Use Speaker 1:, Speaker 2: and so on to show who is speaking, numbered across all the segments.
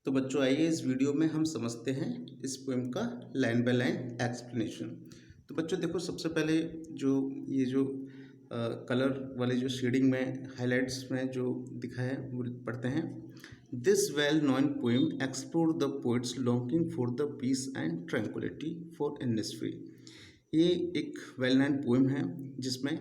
Speaker 1: तो बच्चों आइए इस वीडियो में हम समझते हैं इस पोएम का लाइन बाय लाइन एक्सप्लेनेशन। तो बच्चों देखो, सबसे पहले ये जो कलर वाले जो शेडिंग में हाइलाइट्स में जो दिखा है वो पढ़ते हैं। This well known poem explore the poet's longing for the peace and tranquility for industry. ये एक वेल नोन पोएम है जिसमें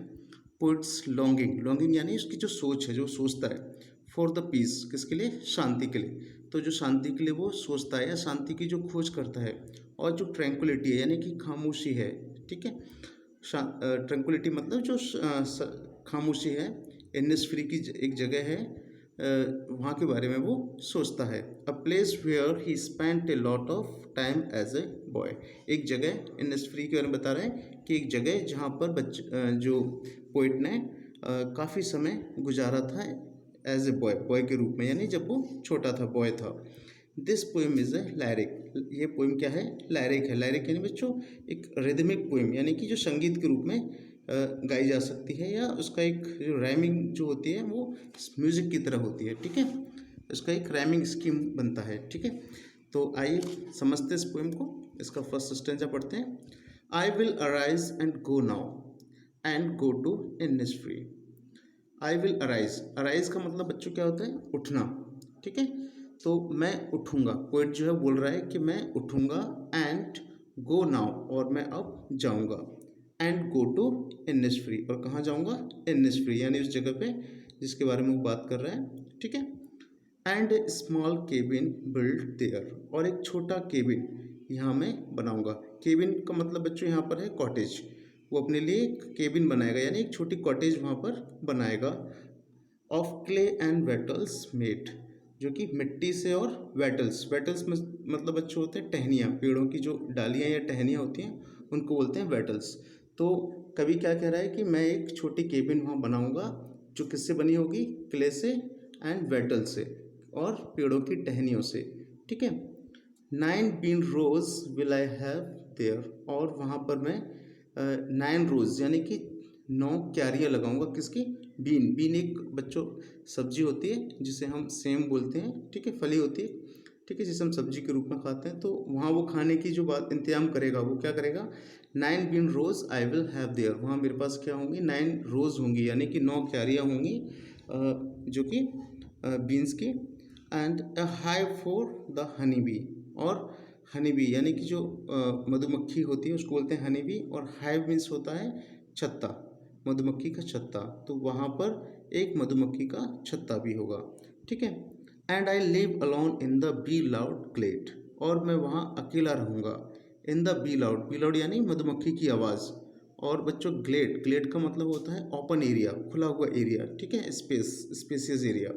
Speaker 1: पोइट्स लॉन्गिंग यानी उसकी जो सोच है, जो सोचता है, फॉर द पीस किसके लिए, शांति के लिए। तो जो शांति के लिए वो सोचता है या शांति की जो खोज करता है, और जो ट्रैंक्विलिटी है यानी कि खामोशी है, ठीक है। ट्रैंक्विलिटी मतलब जो खामोशी है, इननिसफ्री की एक जगह है, वहाँ के बारे में वो सोचता है। A place where he spent a lot of time as a boy. एक जगह इननिसफ्री के बारे में बता रहे हैं कि एक जगह जहाँ पर जो पोइट ने काफ़ी समय गुजारा था एज ए बॉय के रूप में, यानी जब वो छोटा था, बॉय था। This poem is a lyric. ये पोएम क्या है, लैरिक है। लैरिक यानी बच्चों एक रिदमिक पोएम, यानी कि जो संगीत के रूप में गाई जा सकती है, या उसका एक जो रैमिंग जो होती है वो म्यूज़िक की तरह होती है, ठीक है। उसका एक रैमिंग स्कीम बनता है, ठीक है। तो आइए समझते इस पोएम को। इसका फर्स्ट स्टेंजा पढ़ते हैं। I will arise and go now and go to industry. I will arise का मतलब बच्चों क्या होता है, उठना, ठीक है। तो मैं उठूँगा, पोइट जो है बोल रहा है कि मैं उठूँगा, एंड गो नाउ और मैं अब जाऊँगा, एंड गो टू इंडस्ट्री और कहाँ जाऊँगा, इंडस्ट्री यानी उस जगह पे जिसके बारे में वो बात कर रहा है, ठीक है। And A small cabin build their, और एक छोटा केबिन यहाँ मैं बनाऊँगा। केबिन का मतलब बच्चों यहाँ पर है कॉटेज। वो अपने लिए एक केबिन बनाएगा, यानी एक छोटी कॉटेज वहाँ पर बनाएगा। ऑफ क्ले एंड वेटल्स मेड, जो कि मिट्टी से, और वेटल्स में मतलब बच्चों होते हैं टहनियाँ, पेड़ों की जो डालियाँ या टहनियाँ होती हैं उनको बोलते हैं वेटल्स। तो कवि क्या कह रहा है कि मैं एक छोटी केबिन वहाँ बनाऊँगा जो किससे बनी होगी, क्ले से एंड वेटल से, और पेड़ों की टहनियों से, ठीक है। 9 bean rows will I have there, और वहाँ पर मैं 9 रोज यानी कि 9 क्यारियाँ लगाऊंगा। किसकी, बीन एक बच्चों सब्जी होती है जिसे हम सेम बोलते हैं, ठीक है, फली होती है, ठीक है, जिसे हम सब्जी के रूप में खाते हैं। तो वहाँ वो खाने की जो बात इंतजाम करेगा, वो क्या करेगा, 9 bean rows I will have there, वहाँ मेरे पास क्या होंगी, 9 रोज होंगी, यानी कि 9 क्यारियाँ होंगी जो कि बीन्स की। And a hive for the honey bee, और हनी बी यानी कि जो मधुमक्खी होती है उसको बोलते हैं हनी बी, और हाइव मीन्स होता है छत्ता, मधुमक्खी का छत्ता। तो वहाँ पर एक मधुमक्खी का छत्ता भी होगा, ठीक है। And I live alone in the bee loud glade, और मैं वहाँ अकेला रहूँगा। इन द बी लाउड यानी मधुमक्खी की आवाज़, और बच्चों ग्लेड का मतलब होता है ओपन एरिया, खुला हुआ एरिया, ठीक है, स्पेसियस एरिया।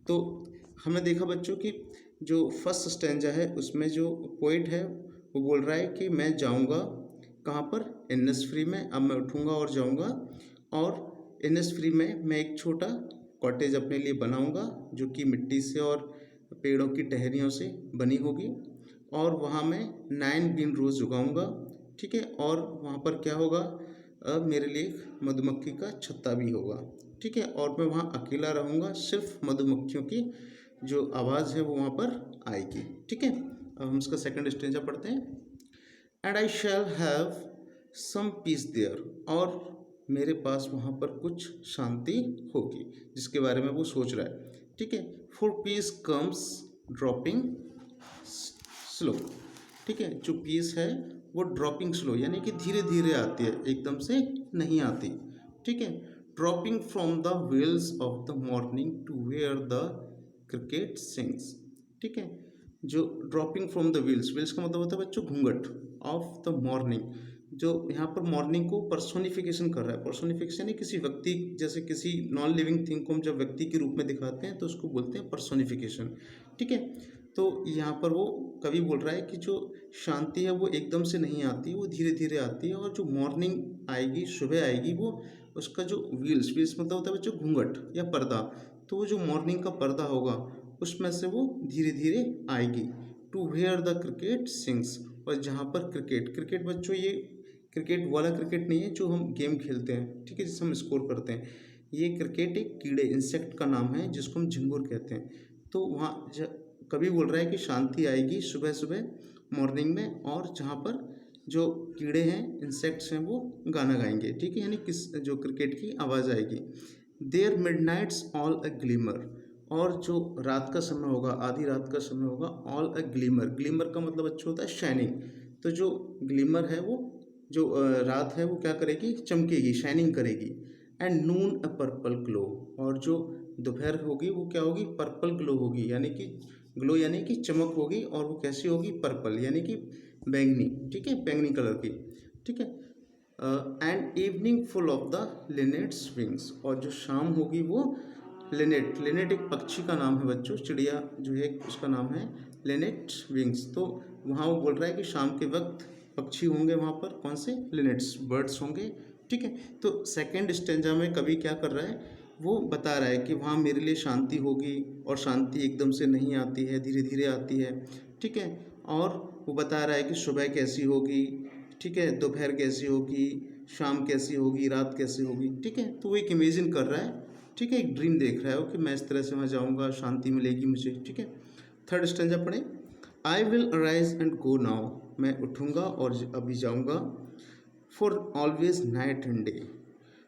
Speaker 1: तो हमने देखा बच्चों कि जो फर्स्ट स्टैंजा है उसमें जो पोइट है वो बोल रहा है कि मैं जाऊंगा कहाँ पर, इननिसफ्री में। अब मैं उठूंगा और जाऊंगा, और इननिसफ्री में मैं एक छोटा कॉटेज अपने लिए बनाऊंगा जो कि मिट्टी से और पेड़ों की टहनियों से बनी होगी, और वहाँ मैं 9 बीन रोज़ उगाऊंगा, ठीक है। और वहाँ पर क्या होगा, अब मेरे लिए एक मधुमक्खी का छत्ता भी होगा, ठीक है। और मैं वहाँ अकेला रहूँगा, सिर्फ मधुमक्खियों की जो आवाज़ है वो वहाँ पर आएगी, ठीक है। अब हम इसका सेकंड स्टेंजा पढ़ते हैं। And I shall have some peace there, और मेरे पास वहाँ पर कुछ शांति होगी, जिसके बारे में वो सोच रहा है, ठीक है। For piece comes dropping slow, ठीक है। जो पीस है वो ड्रॉपिंग स्लो यानी कि धीरे धीरे आती है, एकदम से नहीं आती, ठीक है। Dropping from the wheels of the morning to where the cricket sings, ठीक है। जो ड्रॉपिंग फ्रॉम द व्हील्स का मतलब होता है बच्चों घूंघट, ऑफ द मॉर्निंग, जो यहाँ पर मॉर्निंग को पर्सोनिफिकेशन कर रहा है। पर्सोनिफिकेशन है किसी व्यक्ति, जैसे किसी नॉन लिविंग थिंग को हम जब व्यक्ति के रूप में दिखाते हैं तो उसको बोलते हैं पर्सोनिफिकेशन, ठीक है। तो यहाँ पर वो कवि बोल रहा है कि जो शांति है वो एकदम से नहीं आती, वो धीरे धीरे आती है, और जो मॉर्निंग आएगी, सुबह आएगी, वो उसका जो व्हील्स मतलब होता है बच्चों घूंघट या पर्दा, तो वो जो मॉर्निंग का पर्दा होगा उसमें से वो धीरे धीरे आएगी। To where the cricket sings, और जहाँ पर क्रिकेट बच्चों ये क्रिकेट वाला क्रिकेट नहीं है जो हम गेम खेलते हैं, ठीक है, जिससे हम स्कोर करते हैं। ये क्रिकेट एक कीड़े, इंसेक्ट का नाम है जिसको हम झिंगुर कहते हैं। तो वहाँ कवि बोल रहा है कि शांति आएगी सुबह सुबह मॉर्निंग में, और जहाँ पर जो कीड़े हैं इंसेक्ट्स हैं वो गाना गाएंगे, ठीक है, यानी किस जो क्रिकेट की आवाज़ आएगी। There Midnights all a glimmer, और जो रात का समय होगा, आधी रात का समय होगा, ऑल अ ग्लीमर, ग्लीमर का मतलब अच्छा होता है शाइनिंग। तो जो ग्लीमर है वो जो रात है वो क्या करेगी, चमकेगी, शाइनिंग करेगी। And Noon a purple glow, और जो दोपहर होगी वो क्या होगी, पर्पल ग्लो होगी, यानी कि ग्लो यानी कि चमक होगी, और वो कैसी होगी, पर्पल यानी कि बैंगनी, ठीक है, बैंगनी कलर की, ठीक है। And evening full of the linnet's wings, और जो शाम होगी वो लिनेट, लिनेट एक पक्षी का नाम है बच्चों, चिड़िया जो है उसका नाम है लिनेट विंग्स। तो वहाँ वो बोल रहा है कि शाम के वक्त पक्षी होंगे वहाँ पर, कौन से, लिनेट्स, बर्ड्स होंगे, ठीक है। तो सेकेंड स्टेंजा में कवि क्या कर रहा है, वो बता रहा है कि वहाँ मेरे लिए शांति होगी, और शांति एकदम से नहीं आती है, धीरे धीरे आती है, ठीक है। और वो बता रहा है कि सुबह कैसी होगी, ठीक है, दोपहर कैसी होगी, शाम कैसी होगी, रात कैसी होगी, ठीक है। तो वो एक इमेजिन कर रहा है, ठीक है, एक ड्रीम देख रहा है वो कि मैं इस तरह से वहाँ जाऊँगा, शांति मिलेगी मुझे, ठीक है। थर्ड स्टेंजा पढ़ें। आई will arise and go now, मैं उठूँगा और अभी जाऊँगा। For always night and day,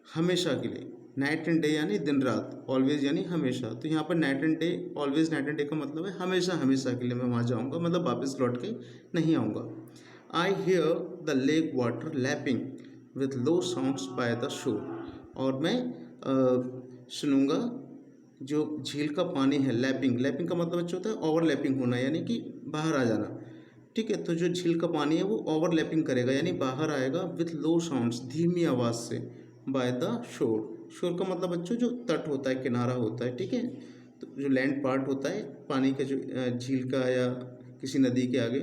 Speaker 1: हमेशा के लिए, नाइट एंड डे यानी दिन रात, ऑलवेज यानी हमेशा। तो यहाँ पर night and day, always night and day का मतलब है हमेशा हमेशा के लिए मैं वहाँ जाऊँगा, मतलब वापस लौट के नहीं आऊँगा। I hear the lake water lapping with low sounds by the shore, और मैं सुनूंगा जो झील का पानी है, लैपिंग, लैपिंग का मतलब अच्छा होता है ओवरलैपिंग होना, यानी कि बाहर आ जाना, ठीक है। तो जो झील का पानी है वो ओवरलैपिंग करेगा, यानी बाहर आएगा, विथ लो साउंड्स, धीमी आवाज़ से, बाय द शोर, शोर का मतलब बच्चों जो तट होता है, किनारा होता है, ठीक है। तो जो लैंड पार्ट होता है पानी का, जो झील का या किसी नदी के आगे,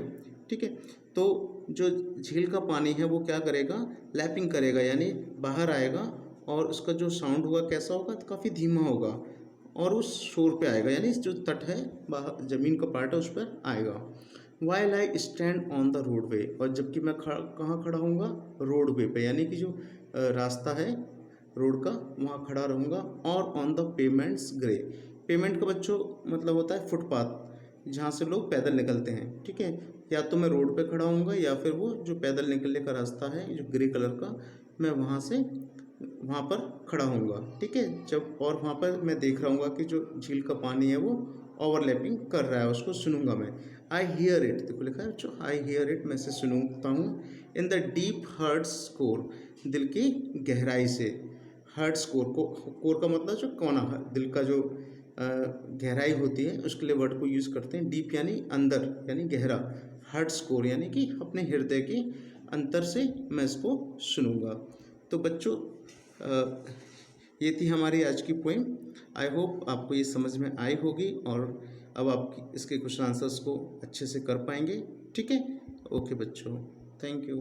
Speaker 1: ठीक है। तो जो झील का पानी है वो क्या करेगा, लैपिंग करेगा, यानी बाहर आएगा, और उसका जो साउंड होगा कैसा होगा, तो काफ़ी धीमा होगा, और उस शोर पे आएगा, यानी जो तट है, बाहर ज़मीन का पार्ट है, उस पर आएगा। While I stand on the roadway, और जबकि मैं कहाँ खड़ा होऊंगा, रोडवे पे, यानी कि जो रास्ता है रोड का, वहाँ खड़ा रहूँगा। और on the payments grey, payment का बच्चों मतलब होता है फुटपाथ, जहाँ से लोग पैदल निकलते हैं, ठीक है। या तो मैं रोड पे खड़ा होऊंगा, या फिर वो जो पैदल निकलने का रास्ता है जो ग्रे कलर का, मैं वहाँ पर खड़ा होऊंगा, ठीक है। जब और वहाँ पर मैं देख रहा हूँ कि जो झील का पानी है वो ओवरलैपिंग कर रहा है, उसको सुनूंगा मैं। आई हियर इट, देखो लिखा है बच्चों, आई हियर इट, मैं से सुनता हूँ। In the deep heart score, दिल की गहराई से, हार्ट स्कोर को, कोर का मतलब जो कोना है, दिल का जो गहराई होती है उसके लिए वर्ड को यूज़ करते हैं। डीप यानी अंदर, यानी गहरा, हार्ट स्कोर यानी कि अपने हृदय के अंतर से मैं इसको सुनूंगा। तो बच्चों ये थी हमारी आज की पोइम। आई होप आपको ये समझ में आई होगी, और अब आप इसके कुछ आंसर्स को अच्छे से कर पाएंगे, ठीक है। ओके बच्चों, थैंक यू।